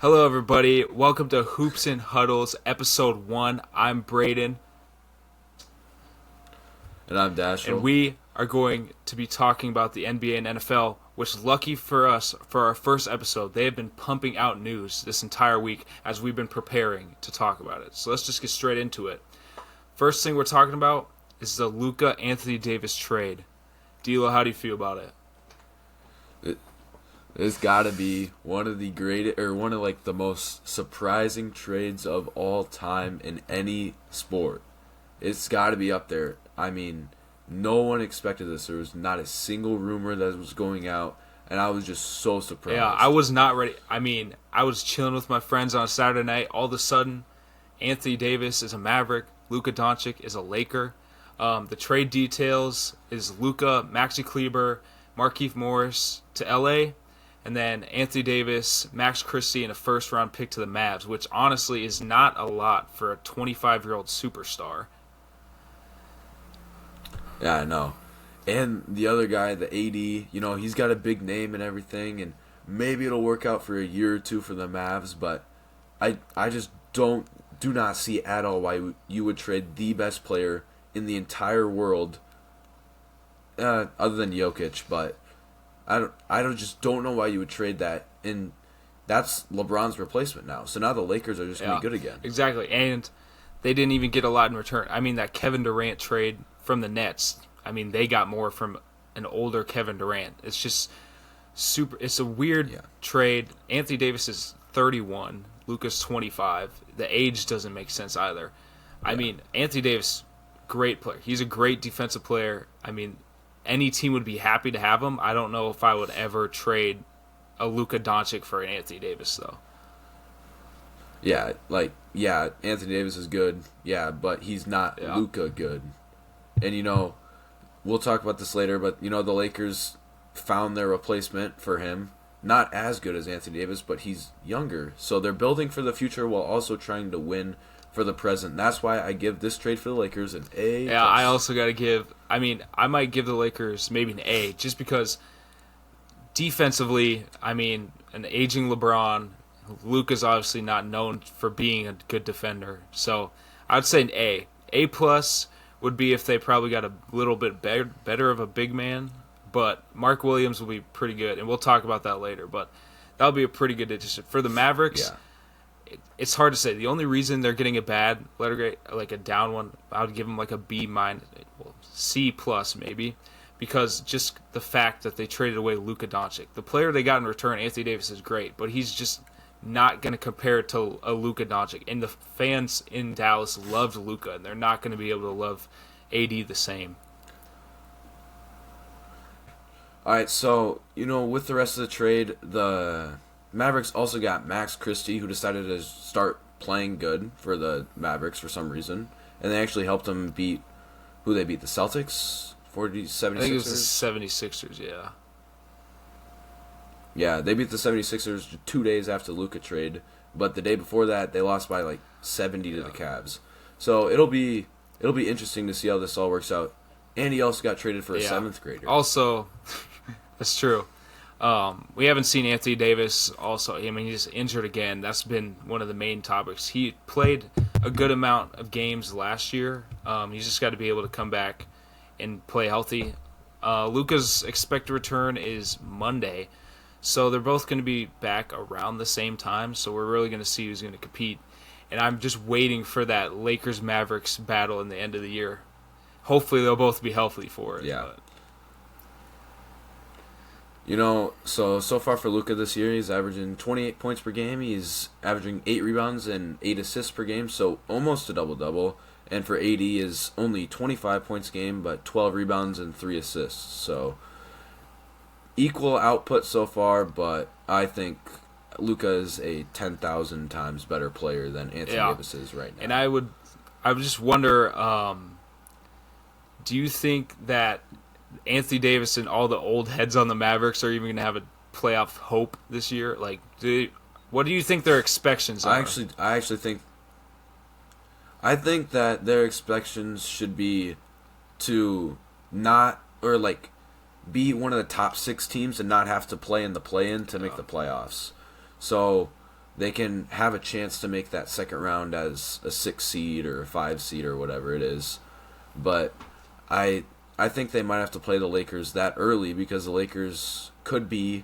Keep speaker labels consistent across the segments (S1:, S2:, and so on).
S1: Hello, everybody. Welcome to Hoops and Huddles, Episode 1. I'm Braden,
S2: And I'm Dashel.
S1: and we are going to be talking about the NBA and NFL, which, lucky for us, for our first episode, they have been pumping out news this entire week as we've been preparing to talk about it. So let's just get straight into it. First thing we're talking about is the Luka Anthony Davis trade. D'Lo, how do you feel about it?
S2: It's got to be one of the the most surprising trades of all time in any sport. It's got to be up there. I mean, no one expected this. There was not a single rumor that was going out, and I was just so surprised.
S1: Yeah, I was not ready. I mean, I was chilling with my friends on a Saturday night. All of a sudden, Anthony Davis is a Maverick. Luka Doncic is a Laker. The trade details is Luka, Maxi Kleber, Markieff Morris to LA, and then Anthony Davis, Max Christie, and a first-round pick to the Mavs, which honestly is not a lot for a 25-year-old superstar.
S2: Yeah, I know. And the other guy, the AD, he's got a big name and everything, and maybe it'll work out for a year or two for the Mavs, but I just do not see at all why you would trade the best player in the entire world, other than Jokic, but just don't know why you would trade that, and that's LeBron's replacement now. So now the Lakers are just going to be good again.
S1: Exactly, and they didn't even get a lot in return. I mean, that Kevin Durant trade from the Nets, I mean, they got more from an older Kevin Durant. It's just it's a weird trade. Anthony Davis is 31, Luka's 25. The age doesn't make sense either. I mean, Anthony Davis, great player. He's a great defensive player. I mean, any team would be happy to have him. I don't know if I would ever trade a Luka Doncic for an Anthony Davis, though.
S2: Yeah, Anthony Davis is good, but he's not Luka good. And, we'll talk about this later, but, the Lakers found their replacement for him. Not as good as Anthony Davis, but he's younger. So they're building for the future while also trying to win for the present. That's why I give this trade for the Lakers an A.
S1: Yeah, I also got to give... I mean, I might give the Lakers maybe an A, just because defensively, I mean, an aging LeBron, Luka's obviously not known for being a good defender. So I'd say an A. A+ would be if they probably got a little bit better of a big man, but Mark Williams will be pretty good, and we'll talk about that later, but that'll be a pretty good addition. For the Mavericks, it's hard to say. The only reason they're getting a bad letter grade, like a down one, I would give them like a B-, C+ maybe, because just the fact that they traded away Luka Doncic. The player they got in return, Anthony Davis, is great, but he's just not going to compare it to a Luka Doncic. And the fans in Dallas loved Luka, and they're not going to be able to love AD the same.
S2: All right, so, with the rest of the trade, the Mavericks also got Max Christie, who decided to start playing good for the Mavericks for some reason. And they actually helped them beat, the Celtics? 76ers?
S1: I think it was the 76ers, yeah.
S2: Yeah, they beat the 76ers 2 days after the Luka trade, but the day before that, they lost by 70 to the Cavs. So it'll be interesting to see how this all works out. And he also got traded for a 7th grader.
S1: Also, that's true. We haven't seen Anthony Davis also. I mean, he's injured again. That's been one of the main topics. He played a good amount of games last year. He's just got to be able to come back and play healthy. Luka's expected return is Monday. So they're both going to be back around the same time. So we're really going to see who's going to compete. And I'm just waiting for that Lakers-Mavericks battle in the end of the year. Hopefully they'll both be healthy for it.
S2: Yeah. So far for Luka this year, he's averaging 28 points per game. He's averaging 8 rebounds and 8 assists per game, so almost a double-double. And for AD is only 25 points a game, but 12 rebounds and 3 assists. So equal output so far, but I think Luka is a 10,000 times better player than Anthony Davis is right now.
S1: And I would just wonder, do you think that Anthony Davis and all the old heads on the Mavericks are even going to have a playoff hope this year? What do you think their expectations are?
S2: I think that their expectations should be to not be one of the top 6 teams and not have to play in the play-in to make the playoffs. So they can have a chance to make that second round as a 6 seed or a 5 seed or whatever it is. But I think they might have to play the Lakers that early because the Lakers could be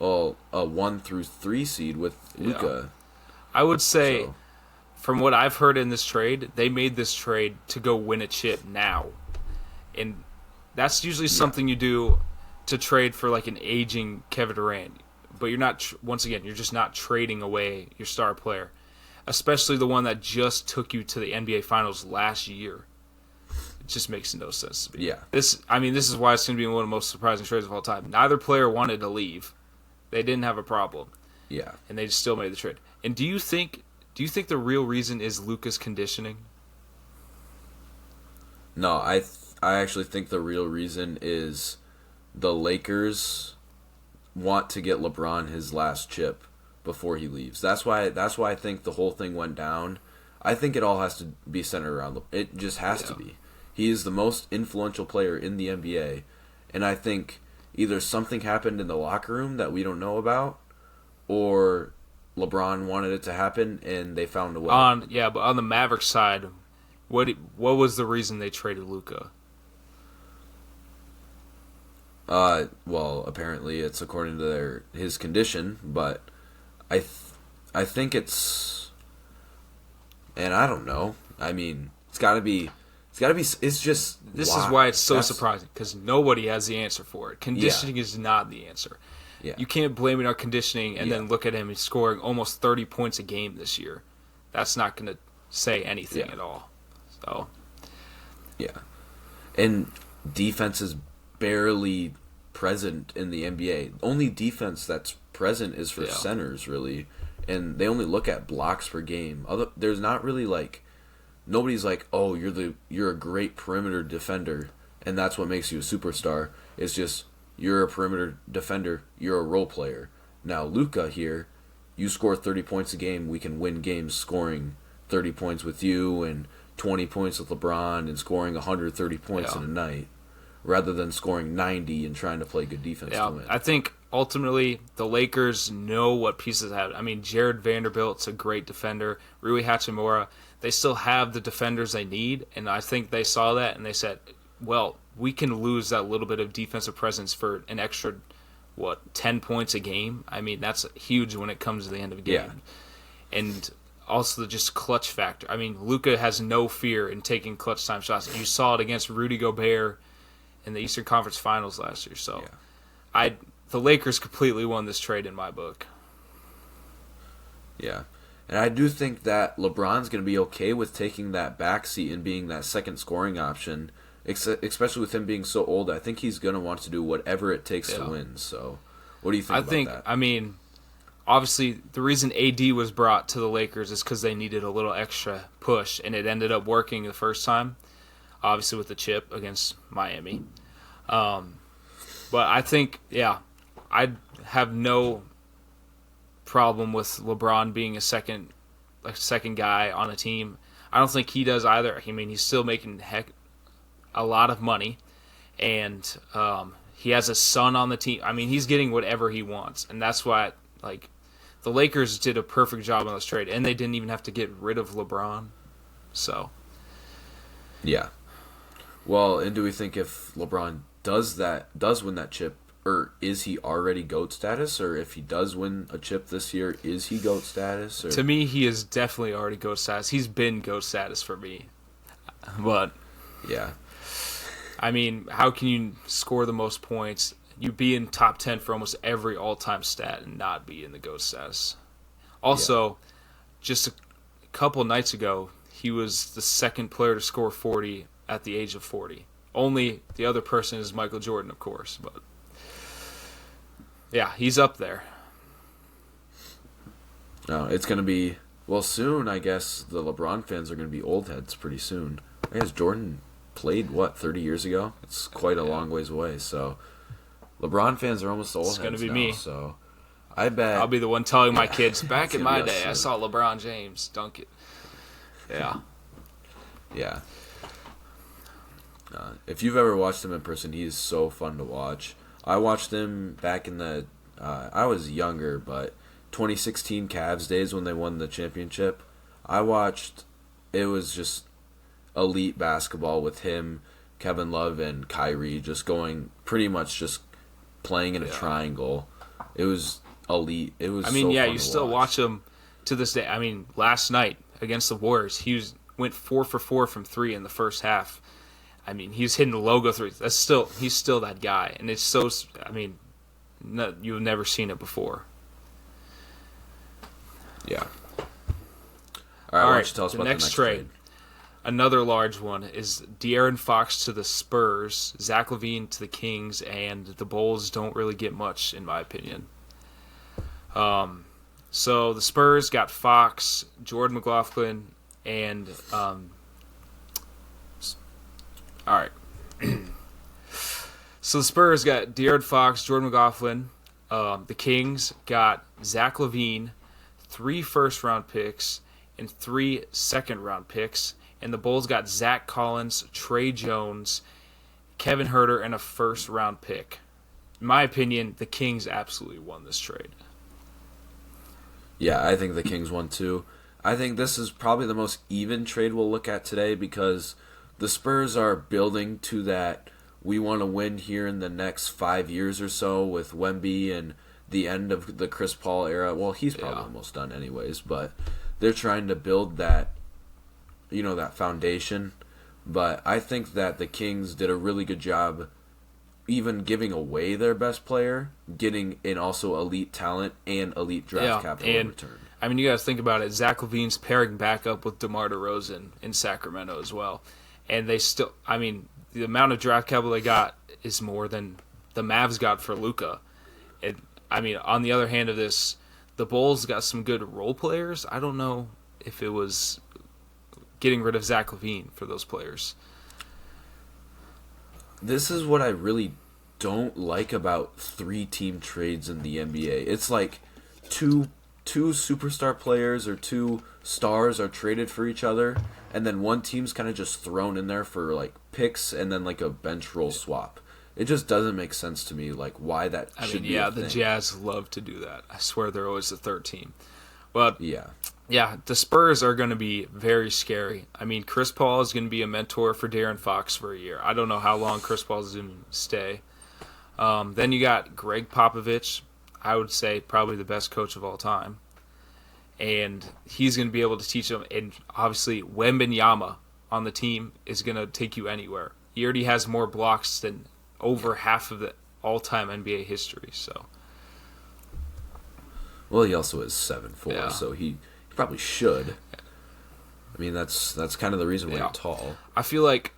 S2: a 1 through 3 seed with Luka.
S1: I would say, from what I've heard in this trade, they made this trade to go win a chip now. And that's usually something you do to trade for like an aging Kevin Durant. But you're not, once again, you're just not trading away your star player. Especially the one that just took you to the NBA Finals last year. It just makes no sense to me.
S2: Yeah.
S1: This is why it's going to be one of the most surprising trades of all time. Neither player wanted to leave. They didn't have a problem.
S2: Yeah.
S1: And they still made the trade. And do you think the real reason is Luka's conditioning?
S2: No, I actually think the real reason is the Lakers want to get LeBron his last chip before he leaves. That's why I think the whole thing went down. I think it all has to be centered around it just has to be. He is the most influential player in the NBA, and I think either something happened in the locker room that we don't know about, or LeBron wanted it to happen and they found a way.
S1: But on the Mavericks side, what was the reason they traded Luka?
S2: Well, apparently it's according to his condition, but I think it's, and I don't know. I mean, it's got to be. It's just.
S1: This is why it's so surprising because nobody has the answer for it. Conditioning is not the answer.
S2: Yeah.
S1: You can't blame it on conditioning and then look at him. He's scoring almost 30 points a game this year. That's not going to say anything at all. So.
S2: Yeah, and defense is barely present in the NBA. Only defense that's present is for centers, really, and they only look at blocks per game. There's not really like. Nobody's like, oh, you're a great perimeter defender, and that's what makes you a superstar. It's just you're a perimeter defender. You're a role player. Now, Luka here, you score 30 points a game. We can win games scoring 30 points with you and 20 points with LeBron and scoring 130 points in a night, rather than scoring 90 and trying to play good defense to win.
S1: I think ultimately the Lakers know what pieces have. I mean, Jared Vanderbilt's a great defender. Rui Hachimura. They still have the defenders they need, and I think they saw that and they said, well, we can lose that little bit of defensive presence for an extra, 10 points a game? I mean, that's huge when it comes to the end of a game. Yeah. And also just clutch factor. I mean, Luka has no fear in taking clutch time shots. You saw it against Rudy Gobert in the Eastern Conference Finals last year. So the Lakers completely won this trade in my book.
S2: Yeah. And I do think that LeBron's going to be okay with taking that backseat and being that second scoring option, especially with him being so old. I think he's going to want to do whatever it takes to win. So, what do you think about that?
S1: I mean, obviously, the reason AD was brought to the Lakers is because they needed a little extra push, and it ended up working the first time, obviously with the chip against Miami. But I think, I'd have no problem with LeBron being a second guy on a team. I don't think he does either. I mean, he's still making a lot of money, and he has a son on the team. I mean, he's getting whatever he wants, and that's why the Lakers did a perfect job on this trade, and they didn't even have to get rid of LeBron. So,
S2: yeah. Well, and do we think if LeBron does win that chip, or is he already GOAT status? Or if he does win a chip this year, is he GOAT status? Or?
S1: To me, he is definitely already GOAT status. He's been GOAT status for me. But,
S2: yeah.
S1: I mean, how can you score the most points? You be in top 10 for almost every all-time stat and not be in the GOAT status. Also, just a couple nights ago, he was the second player to score 40 at the age of 40. Only the other person is Michael Jordan, of course, but... yeah, he's up there.
S2: No, it's going to be... well, soon, I guess, the LeBron fans are going to be old heads pretty soon. I guess Jordan played, 30 years ago? It's quite a long ways away, so... LeBron fans are almost old heads now. It's going to be me. So I bet...
S1: I'll be the one telling my kids, back in my day, I saw LeBron James dunk it. Yeah.
S2: Yeah. If you've ever watched him in person, he is so fun to watch. I watched him back in the... I was younger, but 2016 Cavs days when they won the championship. I watched. It was just elite basketball with him, Kevin Love, and Kyrie just going pretty much just playing in a triangle. It was elite. It was.
S1: You still watch him to this day. I mean, last night against the Warriors, went 4 for 4 from 3 in the first half. I mean, he's hitting the logo threes. He's still that guy, and it's so. I mean, you've never seen it before.
S2: Yeah. All right. Why don't you tell us about the next trade?
S1: Another large one is De'Aaron Fox to the Spurs, Zach LaVine to the Kings, and the Bulls don't really get much, in my opinion. So the Spurs got Fox, Jordan McLaughlin, and all right. So the Spurs got De'Aaron Fox, Jordan McLaughlin. The Kings got Zach LaVine, 3 first-round picks, and 3 second-round picks. And the Bulls got Zach Collins, Trey Jones, Kevin Huerter, and a first-round pick. In my opinion, the Kings absolutely won this trade.
S2: Yeah, I think the Kings won too. I think this is probably the most even trade we'll look at today because the Spurs are building to that we want to win here in the next 5 years or so with Wemby and the end of the Chris Paul era. Well, he's probably almost done anyways, but they're trying to build that, that foundation. But I think that the Kings did a really good job even giving away their best player, getting in also elite talent and elite draft capital in return.
S1: I mean, you guys think about it. Zach LaVine's pairing back up with DeMar DeRozan in Sacramento as well. And they still, I mean, the amount of draft capital they got is more than the Mavs got for Luka. I mean, on the other hand of this, the Bulls got some good role players. I don't know if it was getting rid of Zach LaVine for those players.
S2: This is what I really don't like about 3-team trades in the NBA. It's like two superstar players or 2 stars are traded for each other, and then one team's kind of just thrown in there for like picks and then like a bench roll swap. It just doesn't make sense to me, like why that should be a thing.
S1: The Jazz love to do that. I swear they're always the third team. But yeah, the Spurs are going to be very scary. I mean, Chris Paul is going to be a mentor for De'Aaron Fox for a year. I don't know how long Chris Paul is going to stay. Then you got Greg Popovich, I would say probably the best coach of all time. And he's going to be able to teach them. And obviously, Wembanyama on the team is going to take you anywhere. He already has more blocks than over half of the all-time NBA history. So,
S2: well, he also is 7'4", so he probably should. I mean, that's kind of the reason why he's tall.
S1: I feel like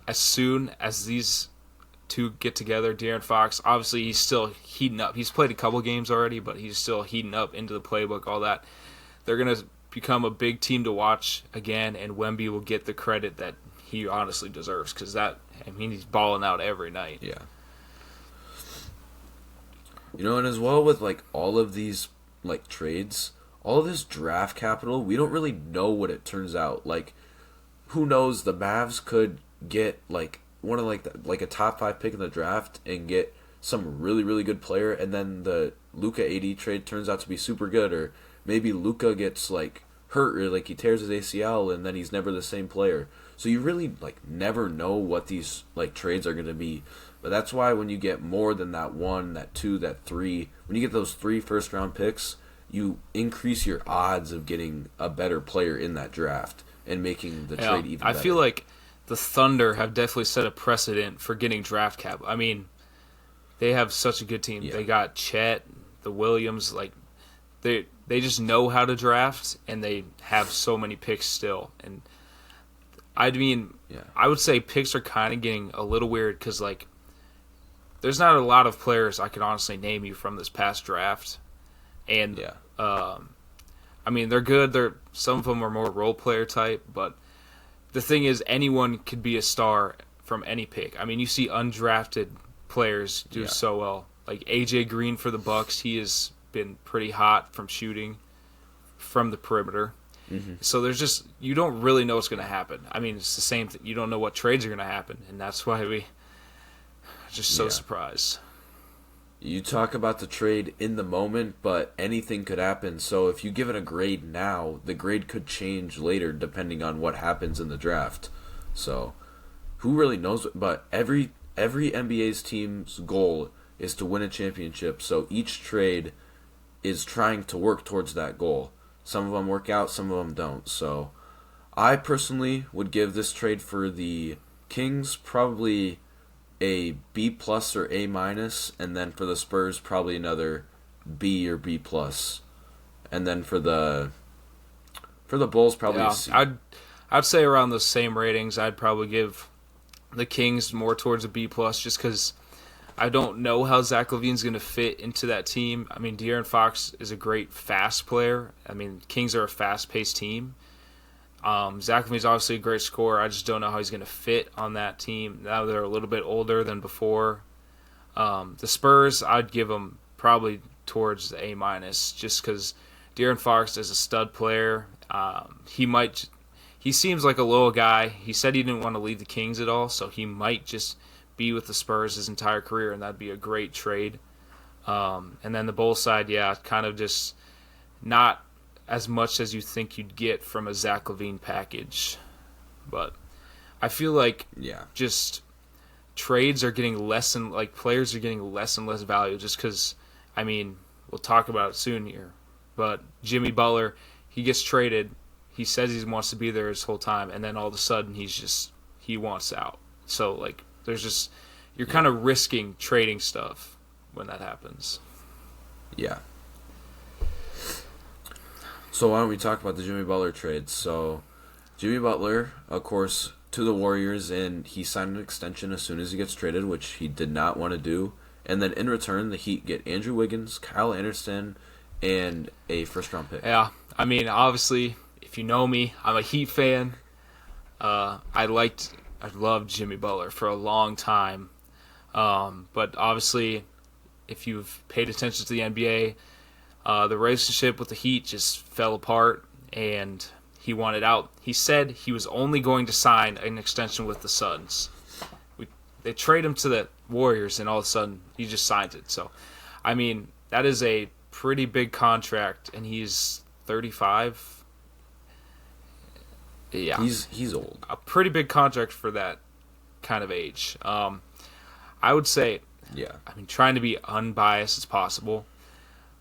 S1: as soon as these two get together, De'Aaron Fox, obviously he's still heating up. He's played a couple games already, but he's still heating up into the playbook, all that. They're going to become a big team to watch again, and Wemby will get the credit that he honestly deserves because he's balling out every night.
S2: Yeah. And as well with like all of these like trades, all of this draft capital, we don't really know what it turns out. Like, who knows? The Mavs could get like one of like a top 5 pick in the draft and get some really really good player, and then the Luka AD trade turns out to be super good, or maybe Luka gets like hurt or like he tears his ACL and then he's never the same player. So you really like never know what these like trades are going to be. But that's why when you get more than that 1, that 2, that 3, when you get those 3 first-round picks, you increase your odds of getting a better player in that draft and making the trade even better.
S1: I feel like the Thunder have definitely set a precedent for getting draft cap. I mean, they have such a good team. Yeah. They got Chet, the Williams, like they just know how to draft, and they have so many picks still. And I mean, I would say picks are kind of getting a little weird because, like, there's not a lot of players I could honestly name you from this past draft. And, I mean, they're good. Some of them are more role player type, but the thing is, anyone could be a star from any pick. I mean, you see undrafted players do so well. Like AJ Green for the Bucks, he has been pretty hot from shooting from the perimeter. Mm-hmm. So there's just, you don't really know what's going to happen. I mean, it's the same thing. You don't know what trades are going to happen, and that's why we are just so surprised.
S2: You talk about the trade in the moment, but anything could happen. So if you give it a grade now, the grade could change later depending on what happens in the draft. So who really knows? But every NBA's team's goal is to win a championship. So each trade is trying to work towards that goal. Some of them work out, some of them don't. So I personally would give this trade for the Kings probably a B plus or A minus, and then for the Spurs probably another B or B plus, and then for the Bulls probably a C.
S1: I'd say around the same ratings. I'd probably give the Kings more towards a B plus, just because I don't know how Zach LaVine's going to fit into that team. I mean, De'Aaron Fox is a great fast player. I mean, Kings are a fast-paced team. Zach LaVine's obviously a great scorer. I just don't know how he's going to fit on that team. Now they're a little bit older than before. The Spurs, I'd give them probably towards the A minus, just because De'Aaron Fox is a stud player. He seems like a little guy. He said he didn't want to leave the Kings at all, so he might just be with the Spurs his entire career, and that'd be a great trade. And then the Bulls side, yeah, kind of just not as much as you think you'd get from a Zach LaVine package. But I feel like just trades are getting less and like players are getting less and less value just because, I mean, we'll talk about it soon here. But Jimmy Butler, he gets traded. He says he wants to be there his whole time, and then all of a sudden he wants out. So like you're kind of risking trading stuff when that happens.
S2: Yeah. So why don't we talk about the Jimmy Butler trade? So Jimmy Butler, of course, to the Warriors, and he signed an extension as soon as he gets traded, which he did not want to do. And then in return, the Heat get Andrew Wiggins, Kyle Anderson, and a first-round pick.
S1: Yeah, I mean, obviously, if you know me, I'm a Heat fan. I loved Jimmy Butler for a long time. But obviously, if you've paid attention to the NBA, the relationship with the Heat just fell apart, and he wanted out. He said he was only going to sign an extension with the Suns. They trade him to the Warriors, and all of a sudden, he just signs it. So, I mean, that is a pretty big contract, and he's 35. Yeah,
S2: he's old.
S1: A pretty big contract for that kind of age. I would say, I mean, trying to be unbiased as possible.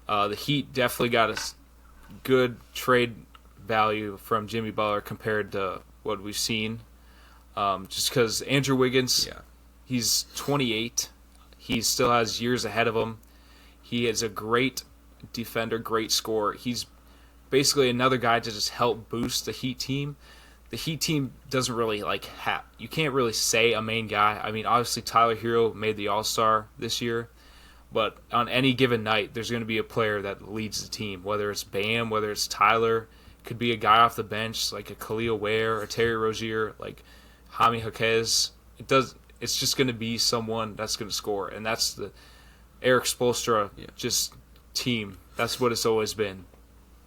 S1: The Heat definitely got a good trade value from Jimmy Butler compared to what we've seen. Just because Andrew Wiggins, he's 28. He still has years ahead of him. He is a great defender, great scorer. He's basically another guy to just help boost the Heat team. The Heat team doesn't really you can't really say a main guy. I mean, obviously Tyler Hero made the All-Star this year, but on any given night, there's going to be a player that leads the team, whether it's Bam, whether it's Tyler. Could be a guy off the bench like a Khalil Ware or Terry Rozier, like Jaime Jaquez. It's just going to be someone that's going to score, and that's the Eric Spoelstra just team. That's what it's always been,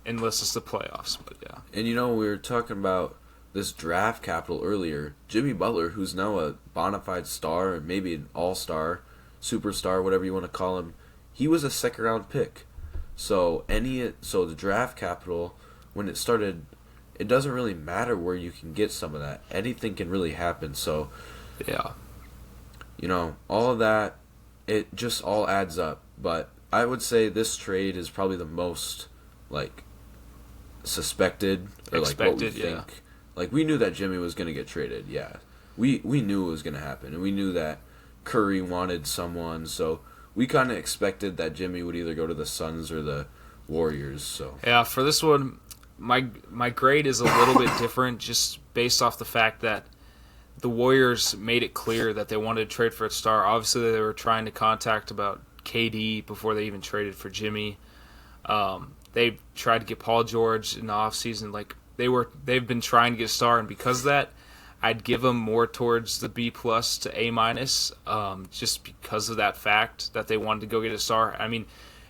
S1: unless it's the playoffs. But yeah.
S2: And we were talking about this draft capital earlier. Jimmy Butler, who's now a bona fide star, or maybe an all-star, superstar, whatever you want to call him, he was a second-round pick. So the draft capital, when it started, it doesn't really matter where you can get some of that. Anything can really happen. So, all of that, it just all adds up. But I would say this trade is probably the most, suspected, or what we think. We knew that Jimmy was going to get traded, We knew it was going to happen, and we knew that Curry wanted someone, so we kind of expected that Jimmy would either go to the Suns or the Warriors. So
S1: yeah, for this one, my grade is a little bit different, just based off the fact that the Warriors made it clear that they wanted to trade for a star. Obviously, they were trying to contact about KD before they even traded for Jimmy. They tried to get Paul George in the offseason. They've been trying to get a star, and because of that, I'd give them more towards the B plus to A minus, just because of that fact that they wanted to go get a star. I mean,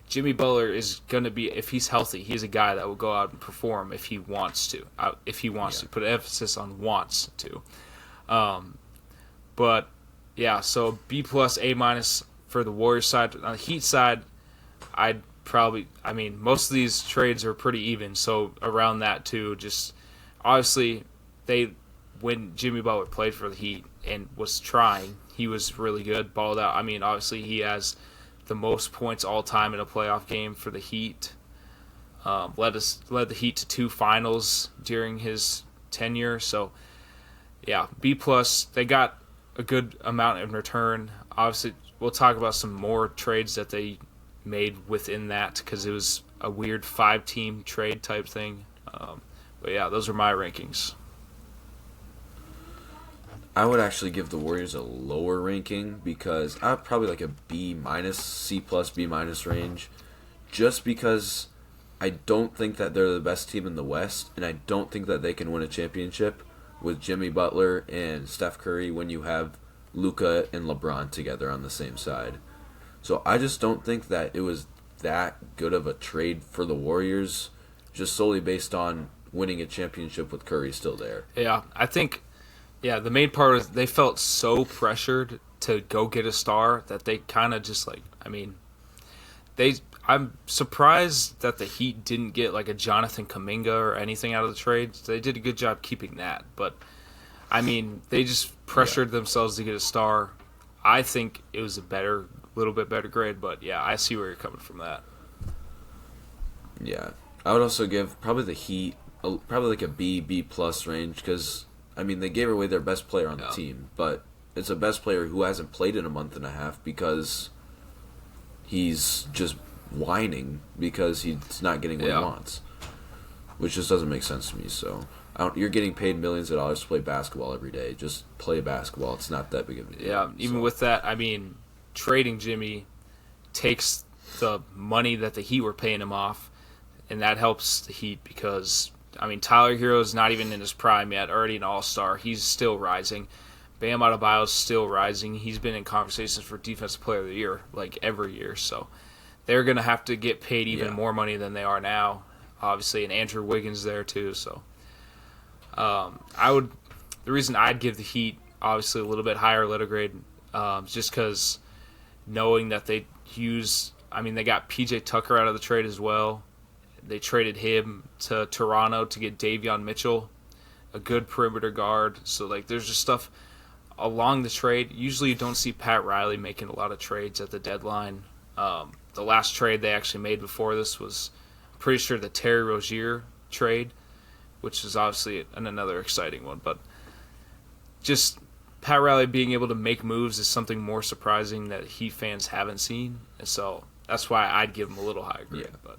S1: Jimmy Butler is going to be, if he's healthy, he's a guy that will go out and perform if he wants to. To put emphasis on wants to. So B plus, A minus for the Warriors side. On the Heat side, most of these trades are pretty even, so around that too. Just obviously, when Jimmy Butler played for the Heat and was trying, he was really good, balled out. I mean, obviously he has the most points all time in a playoff game for the Heat. Led the Heat to 2 finals during his tenure. So, yeah, B+. They got a good amount in return. Obviously, we'll talk about some more trades that they made within that because it was a weird 5-team trade type thing. But yeah, those are my rankings.
S2: I would actually give the Warriors a lower ranking because I'd probably like a B-, C+, B- range, just because I don't think that they're the best team in the West, and I don't think that they can win a championship with Jimmy Butler and Steph Curry when you have Luka and LeBron together on the same side. So I just don't think that it was that good of a trade for the Warriors, just solely based on winning a championship with Curry still there.
S1: Yeah, I think, the main part is they felt so pressured to go get a star that they kind of just I'm surprised that the Heat didn't get like a Jonathan Kuminga or anything out of the trade. They did a good job keeping that, but I mean, they just pressured themselves to get a star. I think it was a little bit better grade, but yeah, I see where you're coming from that.
S2: Yeah, I would also give probably the Heat probably like a B+ range because I mean they gave away their best player on the team, but it's a best player who hasn't played in a month and a half because he's just whining because he's not getting what he wants, which just doesn't make sense to me. So you're getting paid millions of dollars to play basketball every day. Just play basketball. It's not that big of a deal.
S1: Yeah, even with that, I mean, trading Jimmy takes the money that the Heat were paying him off, and that helps the Heat because, I mean, Tyler Hero's not even in his prime yet, already an all-star. He's still rising. Bam Adebayo's still rising. He's been in conversations for Defensive Player of the Year, like, every year. So they're going to have to get paid even more money than they are now, obviously, and Andrew Wiggins there, too. So the reason I'd give the Heat, obviously, a little bit higher letter grade, just because knowing that they got P.J. Tucker out of the trade as well. They traded him to Toronto to get Davion Mitchell, a good perimeter guard. So, like, there's just stuff along the trade. Usually you don't see Pat Riley making a lot of trades at the deadline. The last trade they actually made before this was, I'm pretty sure, the Terry Rozier trade, which is obviously another exciting one. But just Pat Riley being able to make moves is something more surprising that Heat fans haven't seen. And so that's why I'd give him a little higher grade. But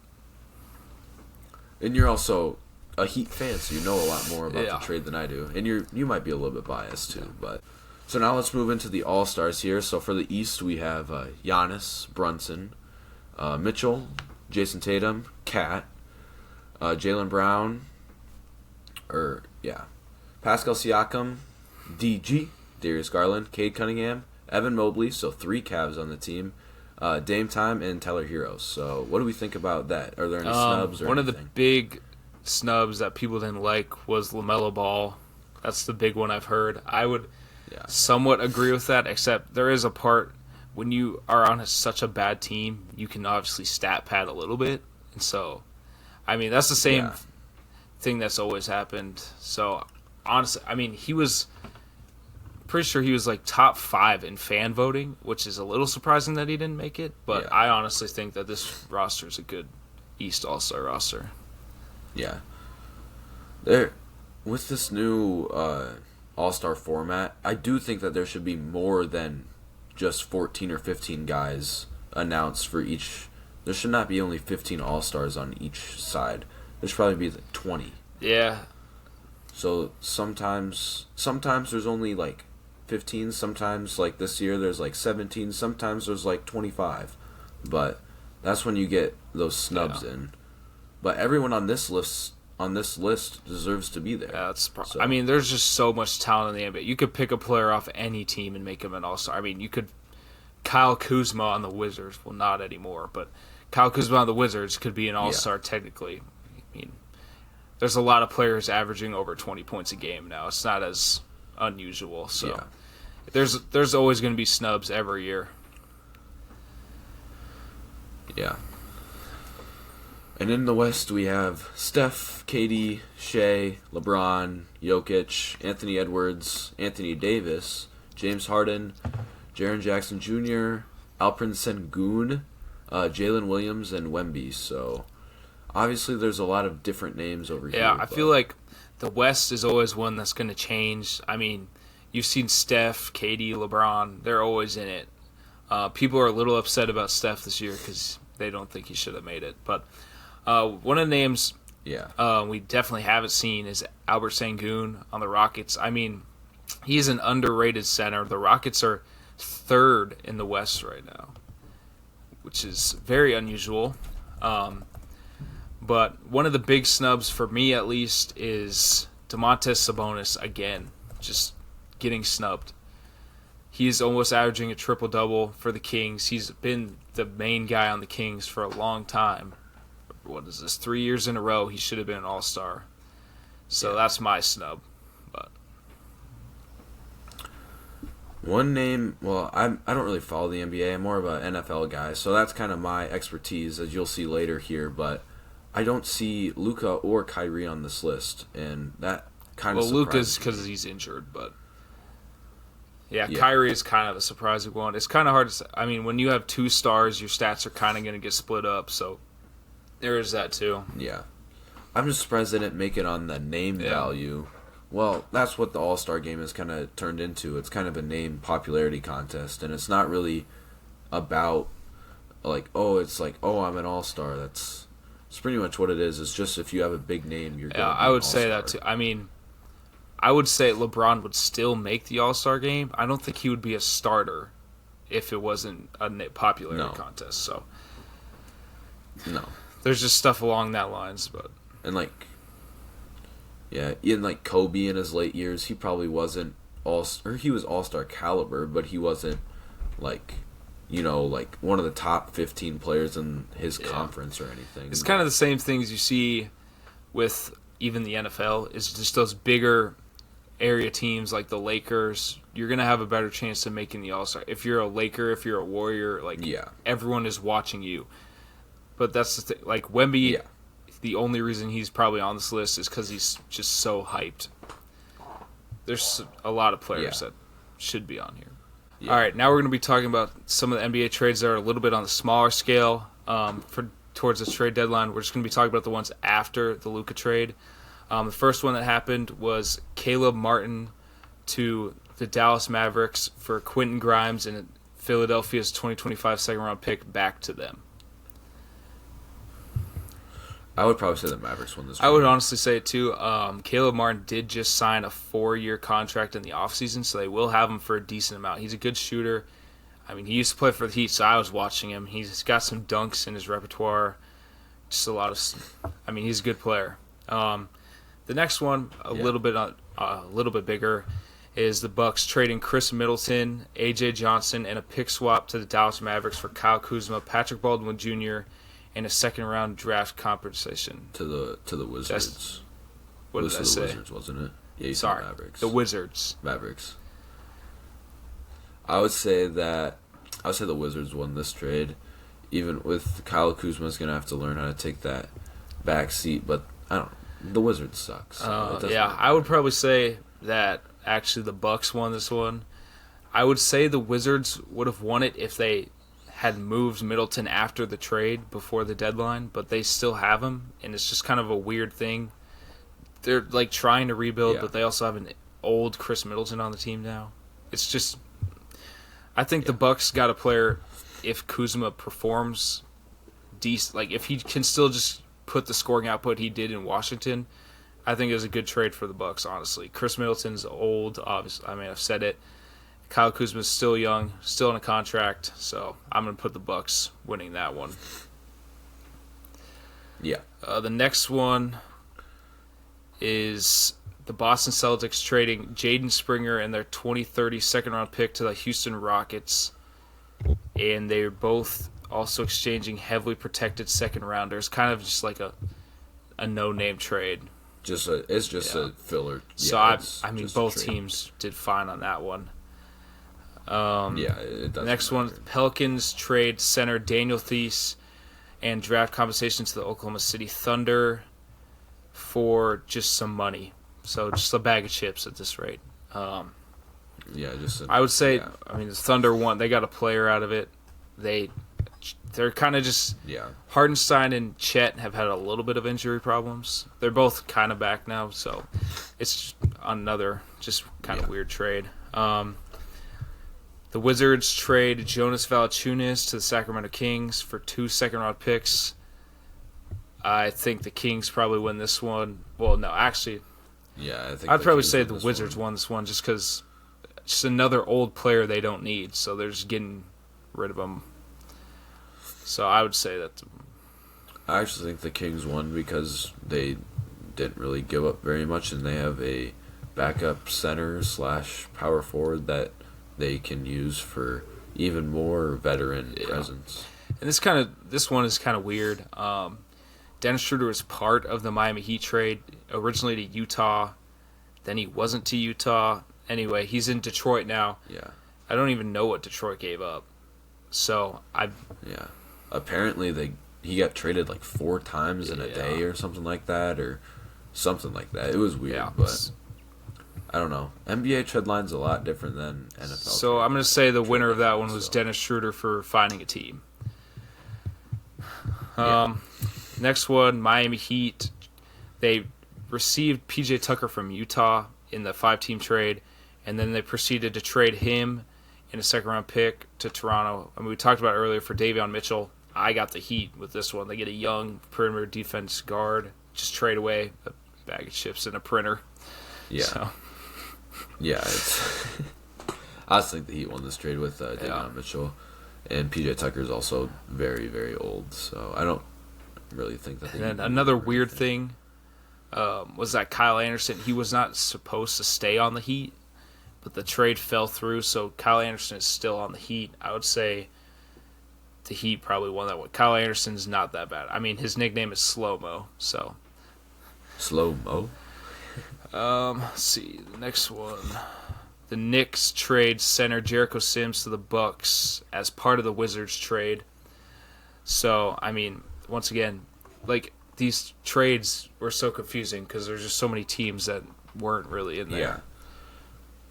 S2: and you're also a Heat fan, so you know a lot more about the trade than I do. And you might be a little bit biased too. But so now let's move into the All-Stars here. So for the East, we have Giannis, Brunson, Mitchell, Jason Tatum, Cat, Jaylen Brown, Pascal Siakam, DG, Darius Garland, Cade Cunningham, Evan Mobley, so 3 Cavs on the team, Dame Time, and Tyler Hero. So what do we think about that? Are there any snubs or
S1: one
S2: anything?
S1: of the big snubs that people didn't like was LaMelo Ball. That's the big one I've heard. I would somewhat agree with that, except there is a part when you are on such a bad team, you can obviously stat pad a little bit. And so, I mean, that's the same thing that's always happened. So, honestly, I mean, he was pretty sure he was like top 5 in fan voting, which is a little surprising that he didn't make it. But I honestly think that this roster is a good East All-Star roster.
S2: Yeah. With this new All-Star format, I do think that there should be more than just 14 or 15 guys announced for each. There should not be only 15 All-Stars on each side. There should probably be like 20.
S1: Yeah.
S2: So sometimes there's only like 15. Sometimes, like this year, there's like 17. Sometimes there's like 25. But that's when you get those snubs in. But everyone on this list deserves to be there.
S1: Yeah, I mean, there's just so much talent in the NBA. You could pick a player off any team and make him an all-star. I mean, you could Kyle Kuzma on the Wizards. Well, not anymore, but Kyle Kuzma on the Wizards could be an all-star technically. I mean, there's a lot of players averaging over 20 points a game now. It's not as unusual. So there's always going to be snubs every year.
S2: Yeah. And in the West, we have Steph, KD, Shea, LeBron, Jokic, Anthony Edwards, Anthony Davis, James Harden, Jaren Jackson Jr., Alperen Sengun, Jalen Williams, and Wemby. So, obviously, there's a lot of different names over here.
S1: Yeah, I feel like the West is always one that's going to change. I mean, you've seen Steph, KD, LeBron. They're always in it. People are a little upset about Steph this year because they don't think he should have made it. But one of the names we definitely haven't seen is Albert Sengun on the Rockets. I mean, he's an underrated center. The Rockets are third in the West right now, which is very unusual. But one of the big snubs for me, at least, is Domantas Sabonis again, just getting snubbed. He's almost averaging a triple-double for the Kings. He's been the main guy on the Kings for a long time. What is this, 3 years in a row? He should have been an all-star. So that's my snub. But
S2: one name, well, I don't really follow the NBA. I'm more of an NFL guy, so that's kind of my expertise, as you'll see later here. But I don't see Luka or Kyrie on this list, and that kind of surprises
S1: Luka's
S2: me.
S1: because he's injured, but yeah, Kyrie is kind of a surprising one. It's kind of hard to say. I mean, when you have two stars, your stats are kind of going to get split up, so there is that too.
S2: Yeah. I'm just surprised they didn't make it on the name value. Well, that's what the All-Star game has kind of turned into. It's kind of a name popularity contest, and it's not really about, I'm an All-Star. That's pretty much what it is. It's just if you have a big name, you're going to be
S1: I
S2: an
S1: would say that
S2: All-Star.
S1: too. I mean, I would say LeBron would still make the All-Star game. I don't think he would be a starter if it wasn't a popularity contest. So
S2: No.
S1: there's just stuff along that lines, but
S2: And in Kobe in his late years, he probably wasn't he was All-Star caliber, but he wasn't one of the top 15 players in his conference or anything.
S1: it's kind of the same things you see with even the NFL. Is just those bigger area teams like the Lakers. You're gonna have a better chance of making the All-Star if you're a Laker, if you're a Warrior. Everyone is watching you. But that's the thing. Like Wemby.
S2: Yeah.
S1: The only reason he's probably on this list is because he's just so hyped. There's a lot of players that should be on here.
S2: Yeah.
S1: All right, now we're going to be talking about some of the NBA trades that are a little bit on the smaller scale towards the trade deadline. We're just going to be talking about the ones after the Luka trade. The first one that happened was Caleb Martin to the Dallas Mavericks for Quentin Grimes and Philadelphia's 2025 second-round pick back to them.
S2: I would probably say the Mavericks won this
S1: I would honestly say it too. Caleb Martin did just sign a 4-year contract in the offseason, so they will have him for a decent amount. He's a good shooter. I mean, he used to play for the Heat, so I was watching him. He's got some dunks in his repertoire. Just a lot of. I mean, he's a good player. The next one, a little bit bigger, is the Bucks trading Chris Middleton, A.J. Johnson, and a pick swap to the Dallas Mavericks for Kyle Kuzma, Patrick Baldwin Jr., and a second-round draft compensation.
S2: to the Wizards.
S1: What did I say?
S2: The Wizards, wasn't it? Yeah, you said
S1: Sorry,
S2: Mavericks.
S1: the Wizards.
S2: Mavericks. I would say the Wizards won this trade. Even with Kyle Kuzma's gonna have to learn how to take that back seat, but I don't know. The Wizards suck. So
S1: I would probably say that actually the Bucks won this one. I would say the Wizards would have won it if they had moved Middleton after the trade before the deadline, but they still have him, and it's just kind of a weird thing. They're trying to rebuild, but they also have an old Chris Middleton on the team now. It's just, I think the Bucks got a player if Kuzma performs decent, if he can still just put the scoring output he did in Washington. I think it was a good trade for the Bucks, honestly. Chris Middleton's old, obviously. I mean, I've said it. Kyle Kuzma's still young, still in a contract, so I'm going to put the Bucks winning that one.
S2: Yeah.
S1: The next one is the Boston Celtics trading Jaden Springer and their 2030 second-round pick to the Houston Rockets, and they're both also exchanging heavily protected second-rounders, kind of just like a no-name trade.
S2: It's just a filler.
S1: So, I mean, both teams did fine on that one.
S2: It does.
S1: Next one, Pelicans trade center Daniel Theis and draft compensation to the Oklahoma City Thunder for just some money. So just a bag of chips at this rate. I would say, the Thunder won. They got a player out of it. They're kind of just Hardenstein and Chet have had a little bit of injury problems. They're both kind of back now, so it's another just kind of weird trade. The Wizards trade Jonas Valanciunas to the Sacramento Kings for 2 second-round picks. I think the Kings probably win this one. Well, no, actually,
S2: I think
S1: I'd probably say the Wizards won this one just because just another old player they don't need, so they're just getting rid of him. So I would say that.
S2: I actually think the Kings won because they didn't really give up very much, and they have a backup center / power forward that they can use for even more veteran presence.
S1: And this one is kind of weird. Dennis Schroeder was part of the Miami Heat trade, originally to Utah. Then he wasn't to Utah. Anyway, he's in Detroit now.
S2: Yeah.
S1: I don't even know what Detroit gave up. So
S2: apparently he got traded like 4 times in a day or something like that, It was weird, but I don't know. NBA headline's a lot different than NFL.
S1: So I'm going to say the winner of that one was Dennis Schroeder for finding a team. Next one, Miami Heat. They received PJ Tucker from Utah in the 5-team trade, and then they proceeded to trade him in a second-round pick to Toronto. We talked about earlier for Davion Mitchell. I got the Heat with this one. They get a young perimeter defense guard. Just trade away a bag of chips and a printer.
S2: Yeah.
S1: So.
S2: Yeah. I also think the Heat won this trade with Davion Mitchell. And PJ Tucker is also very, very old. So I don't really think that.
S1: And then another weird thing was that Kyle Anderson, he was not supposed to stay on the Heat, but the trade fell through, so Kyle Anderson is still on the Heat. I would say the Heat probably won that one. Kyle Anderson's not that bad. I mean, his nickname is Slow-Mo, so.
S2: Slow-Mo?
S1: Let's see, the next one. The Knicks trade center Jericho Sims to the Bucks as part of the Wizards trade. So, I mean, once again, like, these trades were so confusing because there's just so many teams that weren't really in there.
S2: Yeah.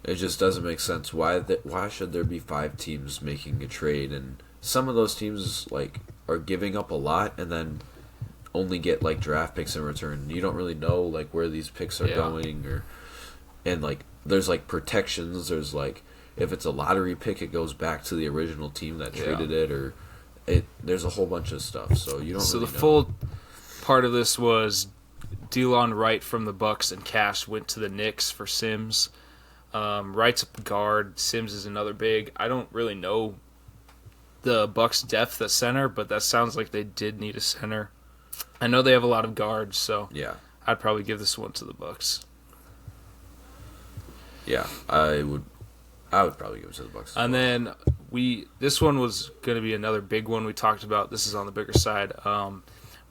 S2: It just doesn't make sense. Why should there be 5 teams making a trade, and some of those teams are giving up a lot and then only get draft picks in return. You don't really know where these picks are going, and there's protections. There's if it's a lottery pick, it goes back to the original team that traded it, or there's a whole bunch of stuff. So you don't. So really
S1: the
S2: know.
S1: Full part of this was Delon Wright from the Bucks and cash went to the Knicks for Sims. Wright's a guard. Sims is another big. I don't really know the Bucks' depth at center, but that sounds like they did need a center. I know they have a lot of guards, so I'd probably give this one to the Bucks.
S2: Yeah, I would probably give it to the Bucks.
S1: And then this one was going to be another big one we talked about. This is on the bigger side.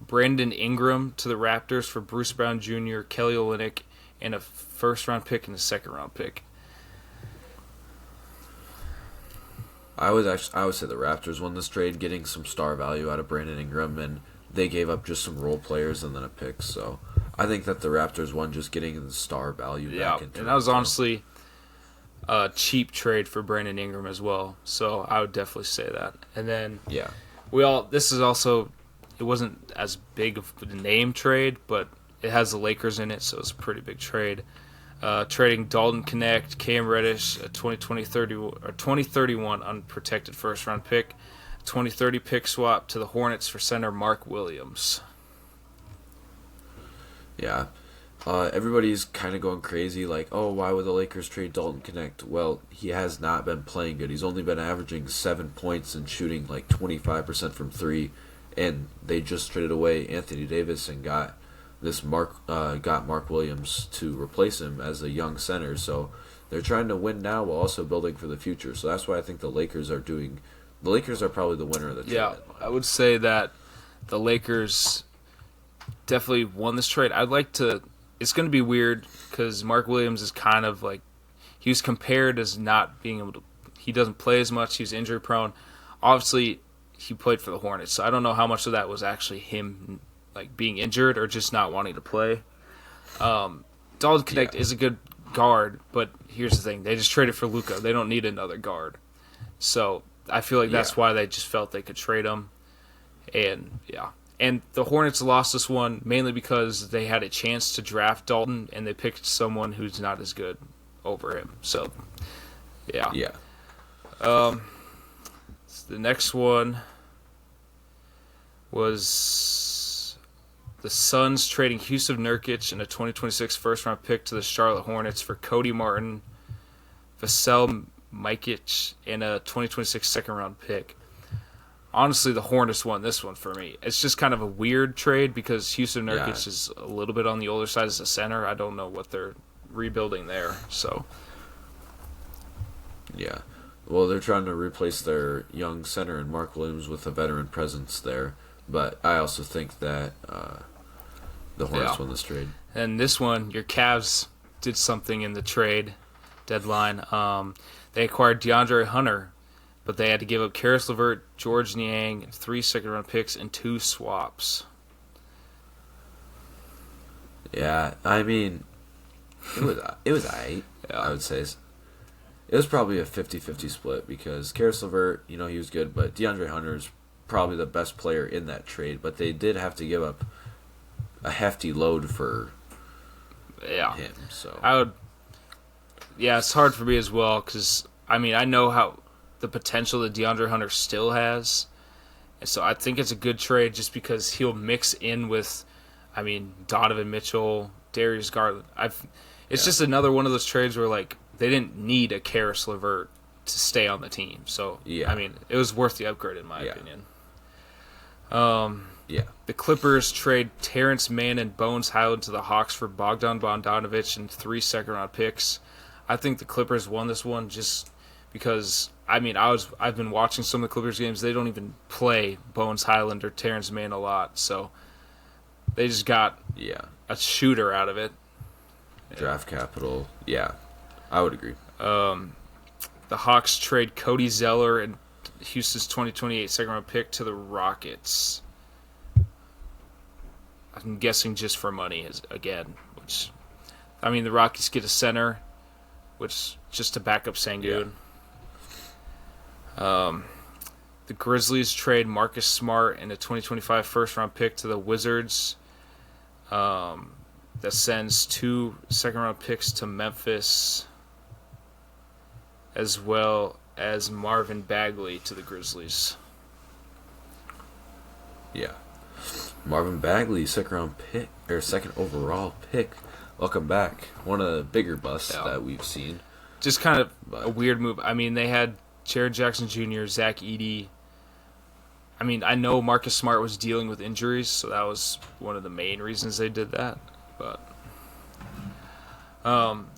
S1: Brandon Ingram to the Raptors for Bruce Brown Jr., Kelly Olynyk, and a first-round pick and a second-round pick.
S2: I would say the Raptors won this trade, getting some star value out of Brandon Ingram, and they gave up just some role players and then a pick. So I think that the Raptors won just getting the star value back into.
S1: And that was honestly a cheap trade for Brandon Ingram as well. So I would definitely say that. And then this is also, it wasn't as big of a name trade, but it has the Lakers in it, so it's a pretty big trade. Trading Dalton Connect, Cam Reddish, a 2031 unprotected first-round pick, 2030 pick swap to the Hornets for center Mark Williams.
S2: Yeah. Everybody's kind of going crazy, why would the Lakers trade Dalton Connect? Well, he has not been playing good. He's only been averaging 7 points and shooting 25% from 3, and they just traded away Anthony Davis and got Mark Williams to replace him as a young center. So they're trying to win now while also building for the future. So that's why I think the Lakers are probably the winner of the trade.
S1: Yeah, I would say that the Lakers definitely won this trade. It's going to be weird because Mark Williams is kind of he was compared as not being able to, he doesn't play as much, he's injury prone. Obviously, he played for the Hornets. So I don't know how much of that was actually him like being injured or just not wanting to play. Dalton Connect is a good guard, but here's the thing: they just traded for Luka. They don't need another guard, so I feel like that's why they just felt they could trade him. And the Hornets lost this one mainly because they had a chance to draft Dalton and they picked someone who's not as good over him. So, yeah. So the next one was the Suns trading Yusuf Nurkic and a 2026 first-round pick to the Charlotte Hornets for Cody Martin, Vassell Mikic, and a 2026 second-round pick. Honestly, the Hornets won this one for me. It's just kind of a weird trade because Yusuf Nurkic is a little bit on the older side as a center. I don't know what they're rebuilding there. So,
S2: yeah. Well, they're trying to replace their young center in Mark Williams with a veteran presence there. But I also think that the Hornets won this trade.
S1: And this one, your Cavs did something in the trade deadline. They acquired DeAndre Hunter, but they had to give up Karis LeVert, George Niang, 3 second-round picks, and 2 swaps.
S2: Yeah, I mean, it was aight, I would say. It was probably a 50-50 split because Karis LeVert, he was good, but DeAndre Hunter is probably the best player in that trade. But they did have to give up a hefty load for him. So it's hard for me as well because, I mean, I know how the potential that DeAndre Hunter still has. And so I think it's a good trade just because he'll mix in with, I mean, Donovan Mitchell, Darius Garland. It's just another one of those trades where, like, they didn't need a Karis LeVert to stay on the team. So, I mean, it was worth the upgrade in my opinion. The Clippers trade Terrence Mann and Bones Highland to the Hawks for Bogdan Bogdanovic and 3 second-round picks. I think the Clippers won this one just because, I mean, I've been watching some of the Clippers games. They don't even play Bones Highland or Terrence Mann a lot, so they just got a shooter out of it. Draft capital, I would agree.
S1: The Hawks trade Cody Zeller and Houston's 2028 second-round pick to the Rockets. I'm guessing just for money again, which, I mean, the Rockets get a center, which just to back up Sengun. The Grizzlies trade Marcus Smart and a 2025 first-round pick to the Wizards. That sends 2 second-round picks to Memphis, as well as Marvin Bagley to the Grizzlies.
S2: Yeah. Marvin Bagley, second overall pick. Welcome back. One of the bigger busts that we've seen.
S1: Just kind of a weird move. I mean, they had Jared Jackson Jr., Zach Edey. I mean, I know Marcus Smart was dealing with injuries, so that was one of the main reasons they did that. But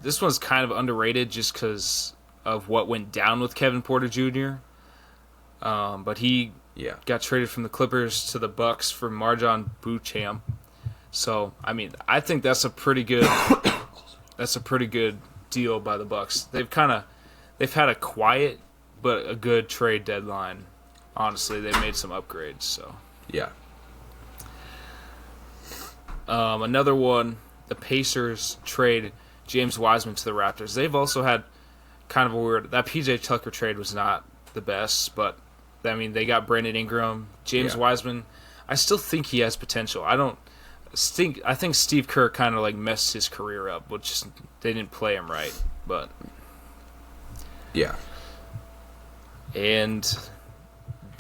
S1: this one's kind of underrated just because of what went down with Kevin Porter Jr. But he got traded from the Clippers to the Bucks for Marjon Beauchamp. So, I mean, I think that's a pretty good deal by the Bucks. They've had a quiet but a good trade deadline. Honestly, they made some upgrades. So another one, the Pacers trade James Wiseman to the Raptors. They've also had kind of a weird. That PJ Tucker trade was not the best, but I mean they got Brandon Ingram, James Wiseman. I still think he has potential. I think Steve Kerr kind of like messed his career up, which they didn't play him right. But and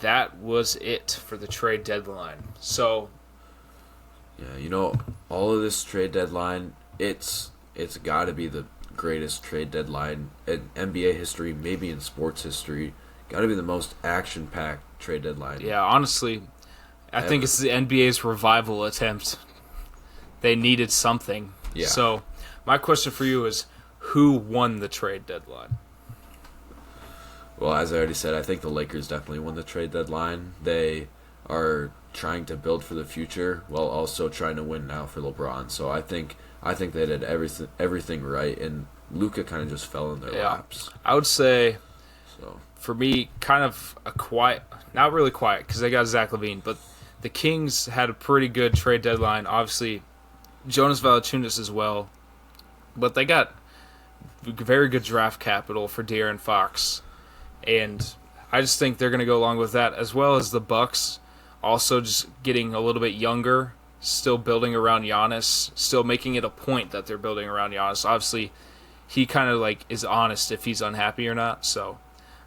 S1: that was it for the trade deadline. So
S2: all of this trade deadline, it's got to be the greatest trade deadline in NBA history, maybe in sports history. Got to be the most action-packed trade deadline.
S1: Yeah, honestly, I think it's the NBA's revival attempt. They needed something. Yeah. So, my question for you is, who won the trade deadline?
S2: Well, as I already said, I think the Lakers definitely won the trade deadline. They are trying to build for the future while also trying to win now for LeBron. So I think they did everything right, and Luka kind of just fell in their laps.
S1: I would say
S2: So
S1: for me, kind of a quiet, not really quiet because they got Zach LaVine, but the Kings had a pretty good trade deadline. Obviously, Jonas Valanciunas as well, but they got very good draft capital for De'Aaron Fox, and I just think they're going to go along with that, as well as the Bucks also just getting a little bit younger, still building around Giannis, still making it a point that they're building around Giannis. Obviously, he kind of like is honest if he's unhappy or not, so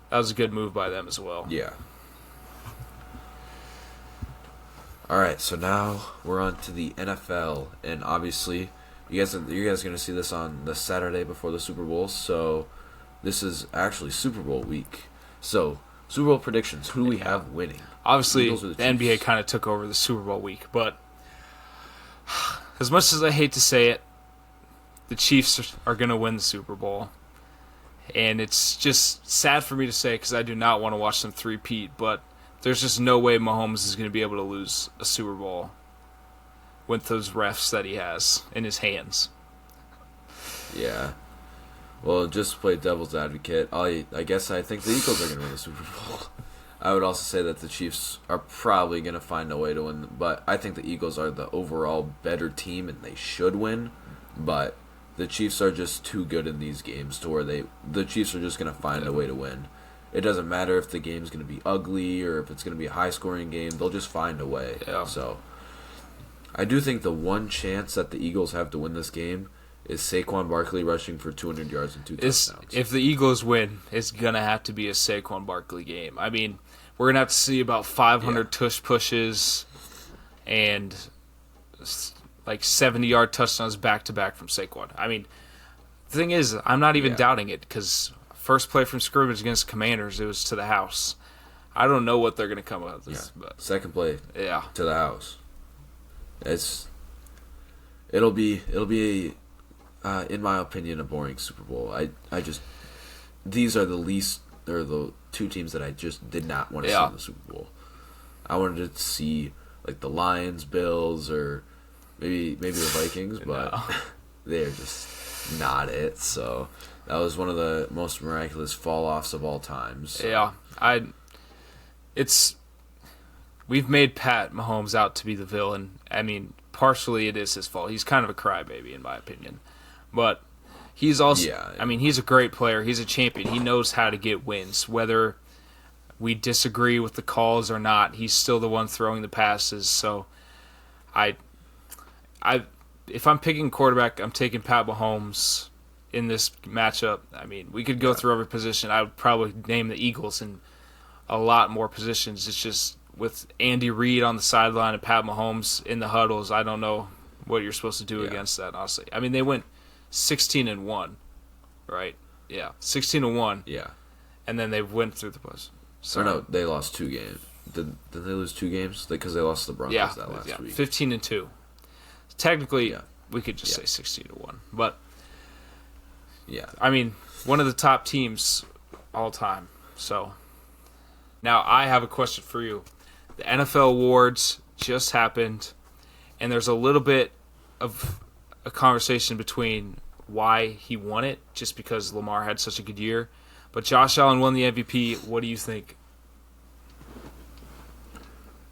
S1: that was a good move by them as well.
S2: yeah. All right, so now we're on to the NFL, and obviously, you guys are going to see this on the Saturday before the Super Bowl. So this is actually Super Bowl week. So Super Bowl predictions: who do we have winning?
S1: Obviously, the NBA kind of took over the Super Bowl week, but as much as I hate to say it, the Chiefs are going to win the Super Bowl. And it's just sad for me to say because I do not want to watch them three-peat, but there's just no way Mahomes is going to be able to lose a Super Bowl with those refs that he has in his hands.
S2: Yeah. Well, just to play devil's advocate, I guess I think the Eagles are going to win the Super Bowl. I would also say that the Chiefs are probably going to find a way to win, but I think the Eagles are the overall better team and they should win, but the Chiefs are just too good in these games to where the Chiefs are just going to find a way to win. It doesn't matter if the game's going to be ugly or if it's going to be a high-scoring game. They'll just find a way.
S1: Yeah.
S2: So I do think the one chance that the Eagles have to win this game is Saquon Barkley rushing for 200 yards and 2 touchdowns.
S1: If the Eagles win, it's going to have to be a Saquon Barkley game. I mean, we're going to have to see about 500 tush pushes and like 70-yard touchdowns back-to-back from Saquon. I mean, the thing is, I'm not even doubting it because first play from scrimmage against Commanders, it was to the house. I don't know what they're going to come up with. But
S2: second play to the house. It'll be in my opinion, a boring Super Bowl. These are the two teams that I just did not want to see in the Super Bowl. I wanted to see like the Lions, Bills, or maybe the Vikings, but they're just not it. So that was one of the most miraculous fall-offs of all time. So.
S1: Yeah, we've made Pat Mahomes out to be the villain. I mean, partially it is his fault. He's kind of a crybaby in my opinion. But he's also, I mean, he's a great player. He's a champion. He knows how to get wins. Whether we disagree with the calls or not, he's still the one throwing the passes. So, if I'm picking quarterback, I'm taking Pat Mahomes in this matchup. I mean, we could go through every position. I would probably name the Eagles in a lot more positions. It's just with Andy Reid on the sideline and Pat Mahomes in the huddles, I don't know what you're supposed to do against that, honestly. I mean, they went 16-1, right? Yeah, 16-1.
S2: Yeah,
S1: and then they went through the bus.
S2: So no, they lost 2 games. Did they lose 2 games? Because they lost to the Broncos that last week.
S1: 15-2. Technically, we could just say 16-1, but I mean, one of the top teams all time. So now I have a question for you. The NFL awards just happened, and there's a little bit of a conversation between why he won it, just because Lamar had such a good year. But Josh Allen won the MVP. What do you think?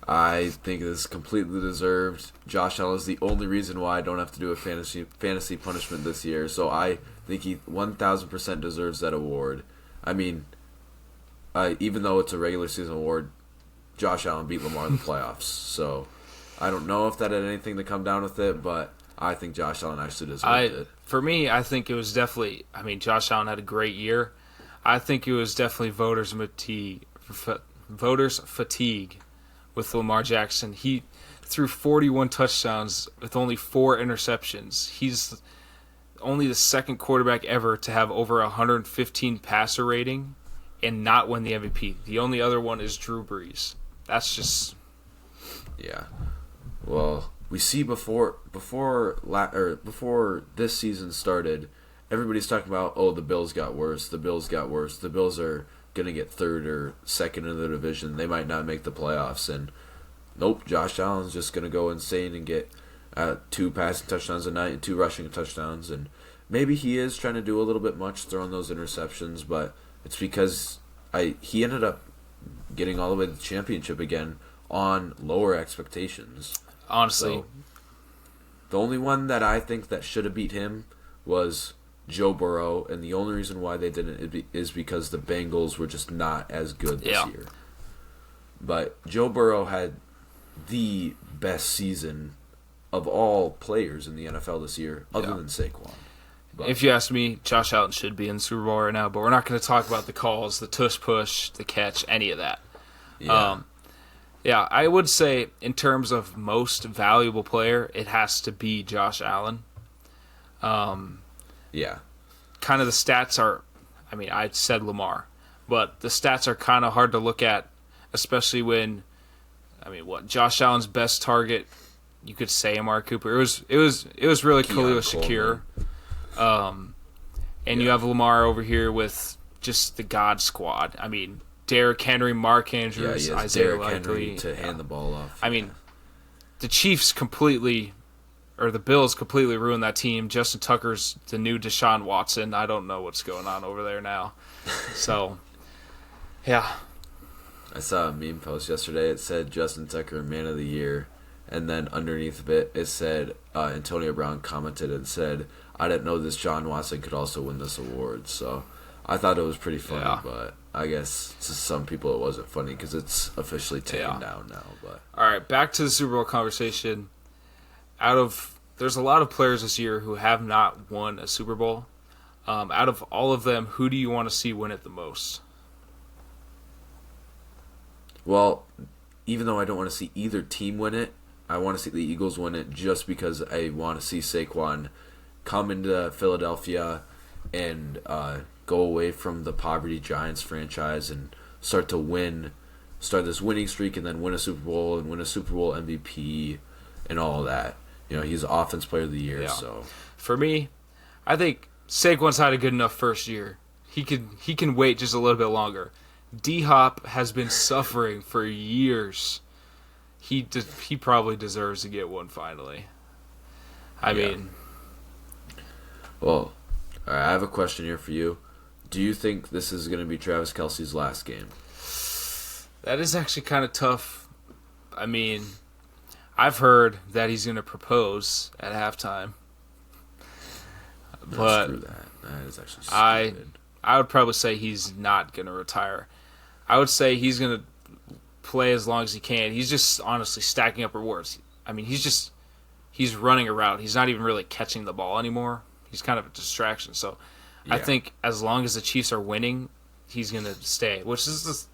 S2: I think this is completely deserved. Josh Allen is the only reason why I don't have to do a fantasy punishment this year. So I think he 1,000% deserves that award. I mean, even though it's a regular season award, Josh Allen beat Lamar in the playoffs. So I don't know if that had anything to come down with it, but I think Josh Allen actually deserved it.
S1: For me, I think it was definitely. I mean, Josh Allen had a great year. I think it was definitely voters' fatigue with Lamar Jackson. He threw 41 touchdowns with only 4 interceptions. He's only the second quarterback ever to have over 115 passer rating and not win the MVP. The only other one is Drew Brees. That's just...
S2: Yeah. Well, we see before this season started, everybody's talking about, the Bills got worse. The Bills are going to get third or second in the division. They might not make the playoffs. And nope, Josh Allen's just going to go insane and get 2 passing touchdowns a night and 2 rushing touchdowns. And maybe he is trying to do a little bit much throwing those interceptions, but it's because he ended up getting all the way to the championship again on lower expectations.
S1: Honestly.
S2: So, the only one that I think that should have beat him was Joe Burrow, and the only reason why they didn't is because the Bengals were just not as good this year. But Joe Burrow had the best season of all players in the NFL this year, other than Saquon. But
S1: if you ask me, Josh Allen should be in the Super Bowl right now, but we're not going to talk about the calls, the tush push, the catch, any of that. I would say in terms of most valuable player, it has to be Josh Allen. Kind of the stats are, I said Lamar, but the stats are kind of hard to look at, especially when, Josh Allen's best target, you could say Amari Cooper. It was really Khalil Shakir. You have Lamar over here with just the God Squad. Derrick Henry, Mark Andrews, Isaiah
S2: Derrick
S1: Likely
S2: Henry to hand the ball off.
S1: The Chiefs the Bills completely ruined that team. Justin Tucker's the new Deshaun Watson. I don't know what's going on over there now. So, yeah.
S2: I saw a meme post yesterday. It said Justin Tucker Man of the Year, and then underneath it said Antonio Brown commented and said, "I didn't know this John Watson could also win this award." So I thought it was pretty funny, but I guess to some people it wasn't funny because it's officially taken down now. But
S1: all right, back to the Super Bowl conversation. There's a lot of players this year who have not won a Super Bowl. Out of all of them, who do you want to see win it the most?
S2: Well, even though I don't want to see either team win it, I want to see the Eagles win it just because I want to see Saquon come into Philadelphia and go away from the Poverty Giants franchise and start this winning streak and then win a Super Bowl and win a Super Bowl MVP and all that. He's Offense Player of the Year. So
S1: for me, I think Saquon's had a good enough first year. He can wait just a little bit longer. D-Hop has been suffering for years. He probably deserves to get one finally.
S2: Well, all right, I have a question here for you. Do you think this is going to be Travis Kelce's last game?
S1: That is actually kind of tough. I've heard that he's going to propose at halftime. But
S2: screw that. That is actually stupid.
S1: I would probably say he's not going to retire. I would say he's going to play as long as he can. He's just honestly stacking up rewards. He's running around. He's not even really catching the ball anymore. He's kind of a distraction. So I think as long as the Chiefs are winning, he's going to stay. This is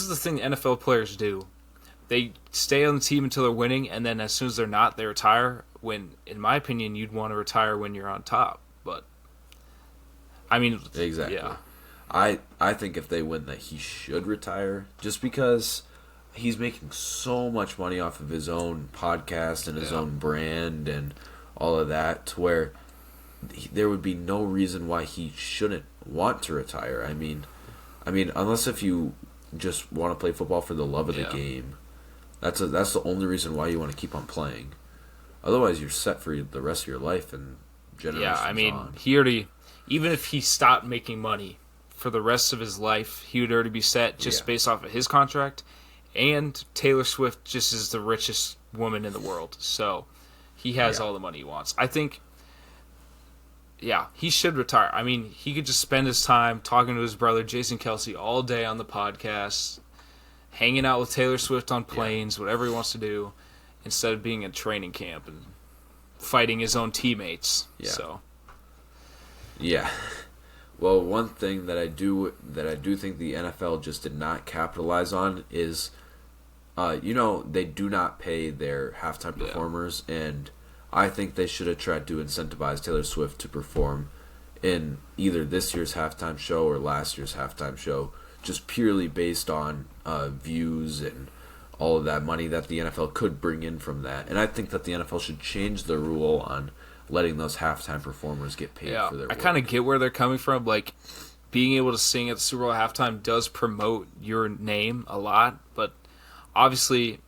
S1: the thing NFL players do. They stay on the team until they're winning, and then as soon as they're not, they retire. When, in my opinion, you'd want to retire when you're on top. But
S2: exactly.
S1: Yeah.
S2: I think if they win that he should retire just because he's making so much money off of his own podcast and his own brand and all of that to where there would be no reason why he shouldn't want to retire. Unless if you just want to play football for the love of the game, that's the only reason why you want to keep on playing. Otherwise, you're set for the rest of your life and generations on.
S1: He already, even if he stopped making money for the rest of his life, he would already be set just based off of his contract. And Taylor Swift just is the richest woman in the world, so he has all the money he wants. I think, he should retire. He could just spend his time talking to his brother Jason Kelce all day on the podcast, hanging out with Taylor Swift on planes, whatever he wants to do, instead of being in training camp and fighting his own teammates.
S2: Well, one thing that I do think the NFL just did not capitalize on is, they do not pay their halftime performers, and I think they should have tried to incentivize Taylor Swift to perform in either this year's halftime show or last year's halftime show, just purely based on views and all of that money that the NFL could bring in from that. And I think that the NFL should change the rule on letting those halftime performers get paid for their work.
S1: I kind of get where they're coming from. Like, being able to sing at the Super Bowl halftime does promote your name a lot, but obviously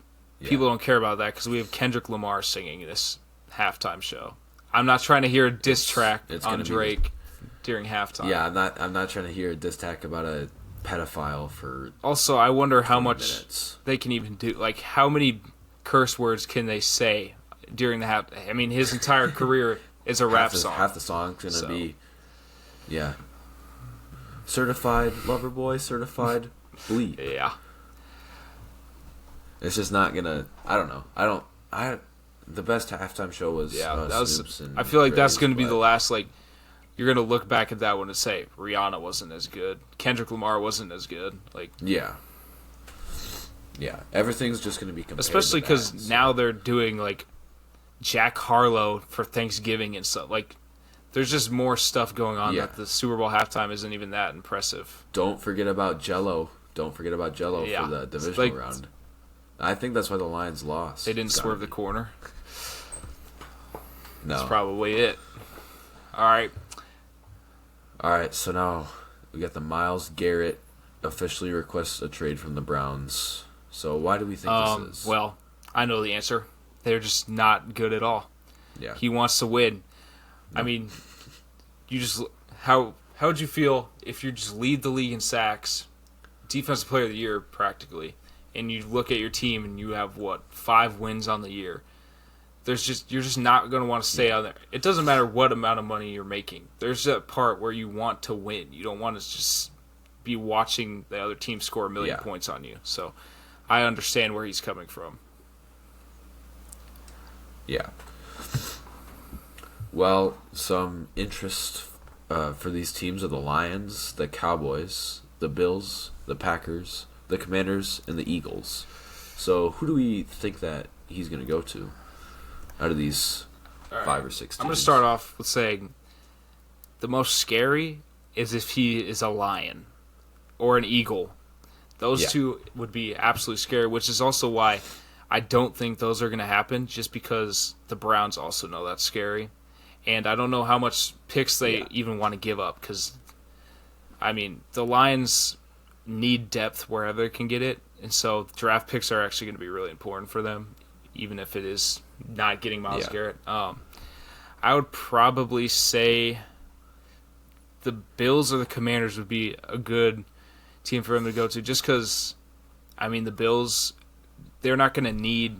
S1: people don't care about that because we have Kendrick Lamar singing this halftime show. I'm not trying to hear a diss track on Drake during halftime.
S2: Yeah, I'm not trying to hear a diss track about a pedophile for
S1: Also, I wonder how
S2: 20
S1: much
S2: minutes.
S1: they can even do. Like, how many curse words can they say during the half? I mean, his entire career is a rap song.
S2: Half the song's gonna be, yeah. Certified lover boy, certified bleep.
S1: Yeah.
S2: It's just not gonna. I don't know. The best halftime show was
S1: That was.
S2: Snoops and
S1: I feel like that's
S2: Dre's,
S1: going to be
S2: but-
S1: the last. Like, you're going to look back at that one and say Rihanna wasn't as good, Kendrick Lamar wasn't as good. Like,
S2: yeah. Everything's just gonna be compared.
S1: especially because now they're doing like Jack Harlow for Thanksgiving and stuff. Like, there's just more stuff going on that the Super Bowl halftime isn't even that impressive.
S2: Don't forget about Jello. For the divisional round. I think that's why the Lions lost.
S1: They didn't swerve the corner.
S2: No.
S1: That's probably it. All right.
S2: So now we got the Myles Garrett officially requests a trade from the Browns. So why do we think this is?
S1: Well, I know the answer. They're just not good at all.
S2: Yeah.
S1: He wants to win. I mean, how would you feel if you just lead the league in sacks, defensive player of the year practically, and you look at your team and you have 5 wins on the year? You're just not going to want to stay on there. It doesn't matter what amount of money you're making. There's that part where you want to win. You don't want to just be watching the other team score a million points on you. So I understand where he's coming from.
S2: Yeah. Well, some interest for these teams are the Lions, the Cowboys, the Bills, the Packers, the Commanders, and the Eagles. So who do we think that he's going to go to out of these 5 or 6 teams?
S1: I'm going to start off with saying the most scary is if he is a Lion or an Eagle. Those two would be absolutely scary, which is also why I don't think those are going to happen, just because the Browns also know that's scary. And I don't know how much picks they even want to give up, because, I mean, the Lions need depth wherever they can get it, and so draft picks are actually going to be really important for them, even if it is not getting Myles Garrett. I would probably say the Bills or the Commanders would be a good team for him to go to, just because, I mean, the Bills, they're not going to need,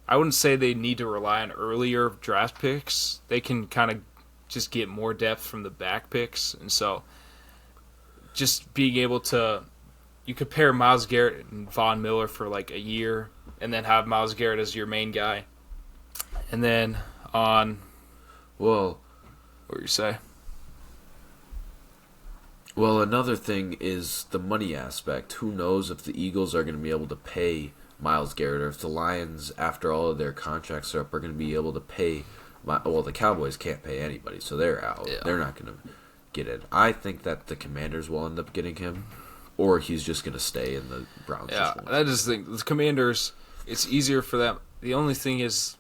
S1: I wouldn't say they need to rely on earlier draft picks. They can kind of just get more depth from the back picks, and so just being able to, you could pair Myles Garrett and Von Miller for like a year, and then have Myles Garrett as your main guy, and then on,
S2: well,
S1: what were you say?
S2: Well, another thing is the money aspect. Who knows if the Eagles are going to be able to pay Myles Garrett, or if the Lions, after all of their contracts are up, are going to be able to pay. Well, the Cowboys can't pay anybody, so they're out. Yeah. They're not going to get it. I think that the Commanders will end up getting him, or he's just going to stay in the Browns.
S1: Yeah, that is the thing. The Commanders, it's easier for them. The only thing is,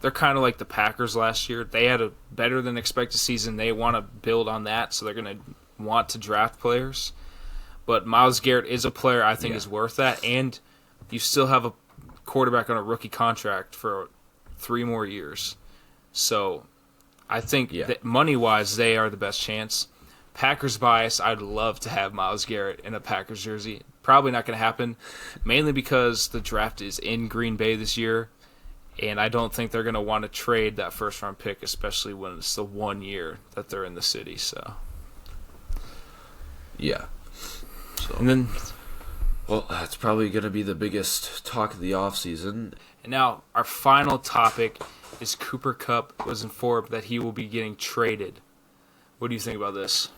S1: they're kind of like the Packers last year. They had a better than expected season. They want to build on that, so they're going to want to draft players. But Myles Garrett is a player I think is worth that, and you still have a quarterback on a rookie contract for 3 more years. So I think that money-wise, they are the best chance. Packers bias, I'd love to have Myles Garrett in a Packers jersey. Probably not going to happen, mainly because the draft is in Green Bay this year, and I don't think they're going to want to trade that first-round pick, especially when it's the 1 year that they're in the city. So,
S2: yeah. So,
S1: and then,
S2: well, that's probably going to be the biggest talk of the offseason.
S1: And now our final topic is Cooper Kupp was informed that he will be getting traded. What do you think about this?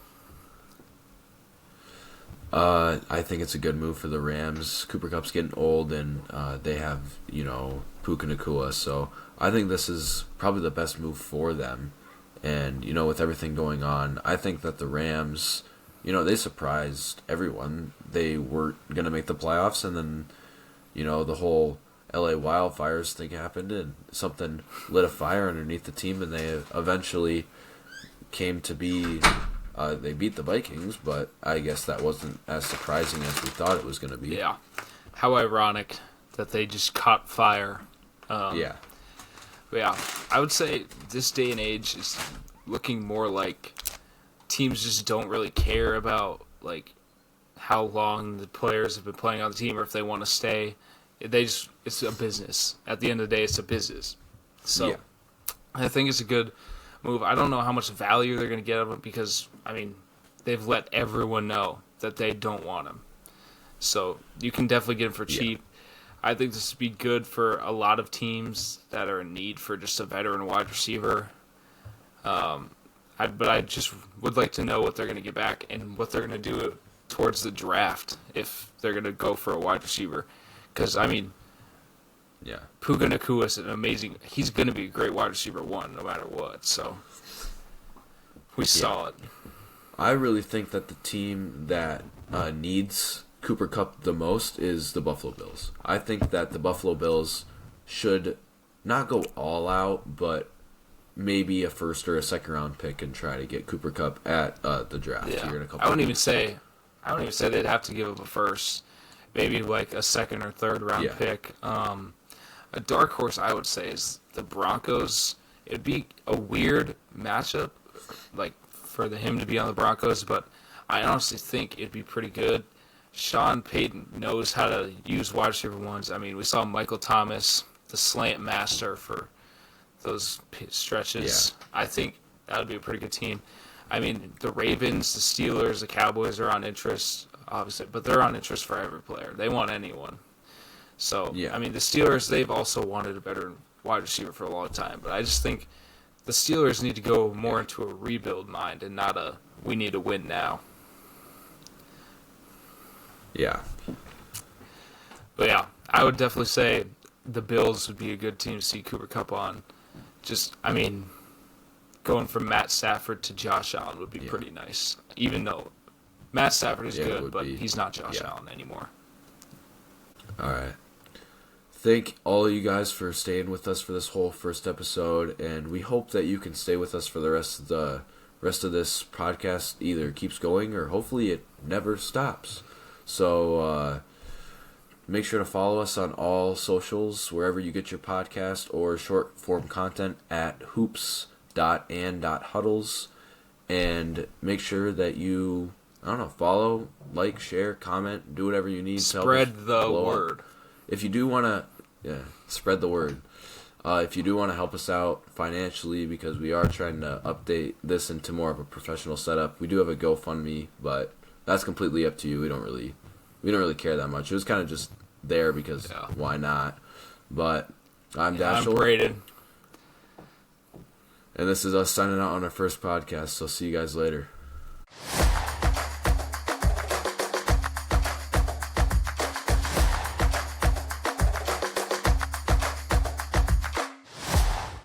S2: I think it's a good move for the Rams. Cooper Kupp's getting old, and they have, Puka Nacua. So I think this is probably the best move for them. And, with everything going on, I think that the Rams, they surprised everyone. They weren't going to make the playoffs, and then, the whole LA wildfires thing happened, and something lit a fire underneath the team, and they eventually came to be, they beat the Vikings, but I guess that wasn't as surprising as we thought it was going to be.
S1: Yeah. How ironic that they just caught fire.
S2: Yeah.
S1: But yeah, I would say this day and age is looking more like teams just don't really care about how long the players have been playing on the team or if they want to stay. It's a business. At the end of the day, it's a business. So
S2: Yeah.
S1: I think it's a good move. I don't know how much value they're going to get of it because, I mean, they've let everyone know that they don't want him. So you can definitely get him for cheap. I think this would be good for a lot of teams that are in need for just a veteran wide receiver. But I just would like to know what they're going to get back and what they're going to do towards the draft if they're going to go for a wide receiver. Because, I mean,
S2: Yeah.
S1: Puka Nakua is an amazing. He's going to be a great wide receiver one no matter what. So we saw it.
S2: I really think that the team that needs Cooper Kupp the most is the Buffalo Bills. I think that the Buffalo Bills should not go all out, but maybe a first or a second round pick and try to get Cooper Kupp at the draft
S1: Yeah.
S2: here in a couple.
S1: I wouldn't even say they'd have to give up a first. Maybe like a second or third round pick. A dark horse, I would say, is the Broncos. It'd be a weird matchup, like for him to be on the Broncos, but I honestly think it'd be pretty good. Sean Payton knows how to use wide receiver ones. I mean, we saw Michael Thomas, the slant master for those stretches.
S2: Yeah.
S1: I think that would be a pretty good team. I mean, the Ravens, the Steelers, the Cowboys are on interest, obviously, but they're on interest for every player. They want anyone. So, I mean, the Steelers, they've also wanted a better wide receiver for a long time, but I just think the Steelers need to go more into a rebuild mind and not a we need to win now.
S2: Yeah.
S1: But yeah, I would definitely say the Bills would be a good team to see Cooper Kupp on. Just, I mean, going from Matt Stafford to Josh Allen would be pretty nice. Even though Matt Stafford is good, but he's not Josh Allen anymore.
S2: All right. Thank all of you guys for staying with us for this whole first episode, and we hope that you can stay with us for the rest of this podcast. Either keeps going or hopefully it never stops. So make sure to follow us on all socials wherever you get your podcast or short form content at hoops.and.huddles, and make sure that you follow, like, share, comment, do whatever you need.
S1: Spread the word.
S2: If you do want to, spread the word. If you do want to help us out financially, because we are trying to update this into more of a professional setup, we do have a GoFundMe, but that's completely up to you. We don't really care that much. It was kind of just there because why not? But I'm Dashel.
S1: I'm Braden.
S2: And this is us signing out on our first podcast, so see you guys later.